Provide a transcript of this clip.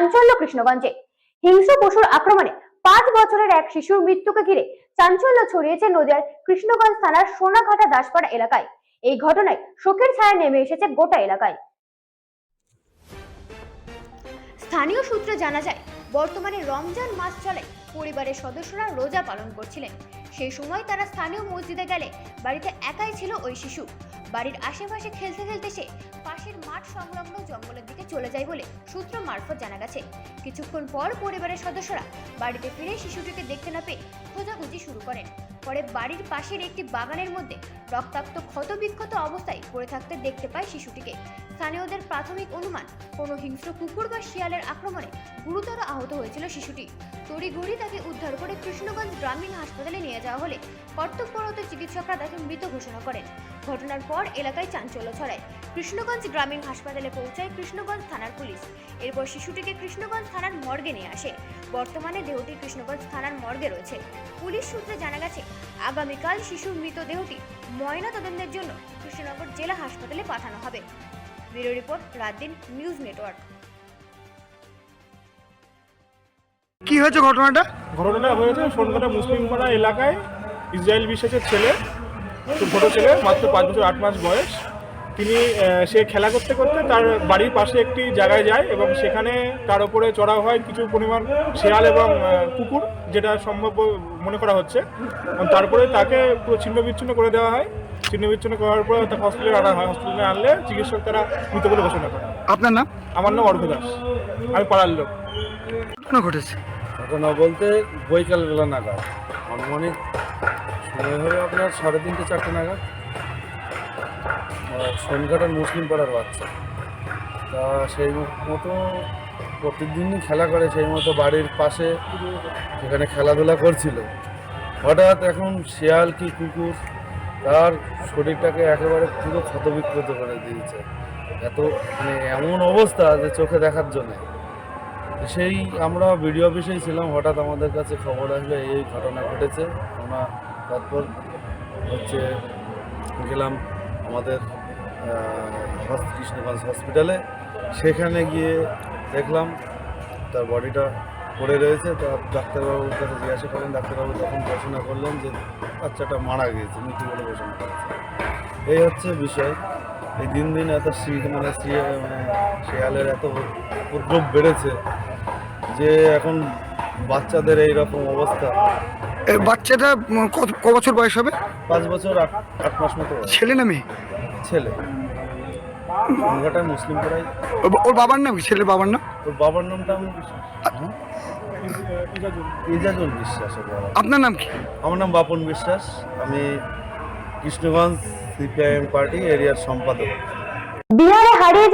চাঞ্চল্য কৃষ্ণগঞ্জে। হিংস্র পশুর আক্রমণে 5 বছরের এক শিশুর মৃত্যুকে ঘিরে চাঞ্চল্য ছড়িয়েছে নদিয়ার কৃষ্ণগঞ্জ থানার সোনাঘাটা দাসপাড়া এলাকায়। এই ঘটনায় শোকের ছায়া নেমে এসেছে গোটা এলাকায়। স্থানীয় সূত্রে জানা যায়, বর্তমানে রমজান মাস চলে, পরিবারের সদস্যরা রোজা পালন করছিলেন। সেই সময় তারা স্থানীয় মসজিদে গেলে বাড়িতে একাই ছিল ওই শিশু। বাড়ির আশেপাশে খেলতে খেলতে সে পাশের মাঠ সংলগ্ন জঙ্গলের দিকে চলে যায় বলে সূত্র মারফত জানা গেছে। কিছুক্ষণ পর পরিবারের সদস্যরা বাড়িতে ফিরে শিশুটিকে দেখতে না পেয়ে খোঁজাখুঁজি শুরু করেন। পরে বাড়ির পাশের একটি বাগানের মধ্যে রক্তাক্ত ক্ষতবিক্ষত অবস্থায় পড়ে থাকতে দেখতে পায় শিশুটিকে। স্থানীয়দের প্রাথমিক অনুমান, কোনো হিংস্র কুকুর বা শিয়ালের আক্রমণে গুরুতর আহত হয়েছিল শিশুটি। তড়িঘড়ি তাকে উদ্ধার করে কৃষ্ণগঞ্জ গ্রামীণ হাসপাতালে নিয়ে যাওয়া হলে কর্তব্যরত চিকিৎসকরা তাকে মৃত ঘোষণা করেন। ঘটনার পর এলাকায় চাঞ্চল্য ছড়ায়। কৃষ্ণগঞ্জ গ্রামীণ হাসপাতালে পৌঁছায় কৃষ্ণগঞ্জ থানার পুলিশ। এরপর শিশুটিকে কৃষ্ণগঞ্জ থানার মর্গে নিয়ে আসে। বর্তমানে দেহটি কৃষ্ণগঞ্জ থানার মর্গে রয়েছে। পুলিশ সূত্রে জানা গেছে, আগামীকাল শিশুর মৃতদেহটি ময়না তদন্তের জন্য কৃষ্ণনগর জেলা হাসপাতালে পাঠানো হবে। Bureau report, রাতদিন news network. কি হয়েছে ঘটনাটা? ঘটনাটা হয়েছে সোনকাটা মুসলিম পাড়া এলাকায়। ইসরায়েল বিশ্বাসের ছেলে, খুব ছোটো ছেলে, মাত্র 5 বছর 8 মাস বয়স। সে খেলা করতে করতে তার বাড়ির পাশে একটি জায়গায় যায় এবং সেখানে তার উপরে চড়াও হয় কিছু পরিমাণ শেয়াল এবং কুকুর, যেটা সম্ভব মনে করা হচ্ছে। তারপরে তাকে পুরো ছিন্ন বিচ্ছিন্ন করে দেওয়া হয়। ছিন্ন বিচ্ছিন্ন করার পর তাকে হসপিটালে আনা হয়। হসপিটালে আনলে চিকিৎসক তারা মৃত বলে ঘোষণা করে। আপনার নাম? আমার নাম অর্ঘ দাস, আমি পাড়ার লোক। ঘটনা ঘটেছে? ঘটনা বলতে বৈকালবেলা নাগাদ, আনুমানিক সময় হবে আপনার 3:30 4টে নাগাদ। সোনঘাটার মুসলিম পাড়ার বাচ্চা, তা সেই মতো প্রতিদিনই খেলা করে, সেই মতো বাড়ির পাশে সেখানে খেলাধুলা করছিল। হঠাৎ এখন শিয়াল কি কুকুর তার শরীরটাকে একেবারে পুরো ক্ষতবিক্ষত করে দিয়েছে। এমন অবস্থা যে চোখে দেখার জন্য। সেই আমরা বিডিও অফিসেই ছিলাম, হঠাৎ আমাদের কাছে খবর আসলে এই ঘটনা ঘটেছে। আমরা তারপর গেলাম আমাদের কৃষ্ণগঞ্জ হসপিটালে। সেখানে গিয়ে দেখলাম তার বডিটা পড়ে রয়েছে। তার ডাক্তারবাবুর কাছে জিজ্ঞাসা করলেন, ডাক্তারবাবু তখন ঘোষণা করলেন যে বাচ্চাটা মারা গিয়েছে, মৃত্যু বলে ঘোষণা করেছে। এই হচ্ছে বিষয়। এই দিন দিন এত শিয়ালের এত উপদ্রব বেড়েছে যে এখন বাচ্চাদের এই রকম অবস্থা। বাচ্চাটা ক বছর বয়স হবে? 5 বছর 8 মাস মতো। ছেলে না মেয়ে? ছেলে। সোনঘাটায় মুসলিম পাড়ায়। ওর বাবার নাম কি? ছেলের বাবার নাম? ওর বাবার নামটা আমি ইজাজুল বিশ্বাস। আপনার নাম কি? আমার নাম বাপন বিশ্বাস, আমি কৃষ্ণগঞ্জ CPIM পার্টি এরিয়ার সম্পাদক। বিহারে হারিয়ে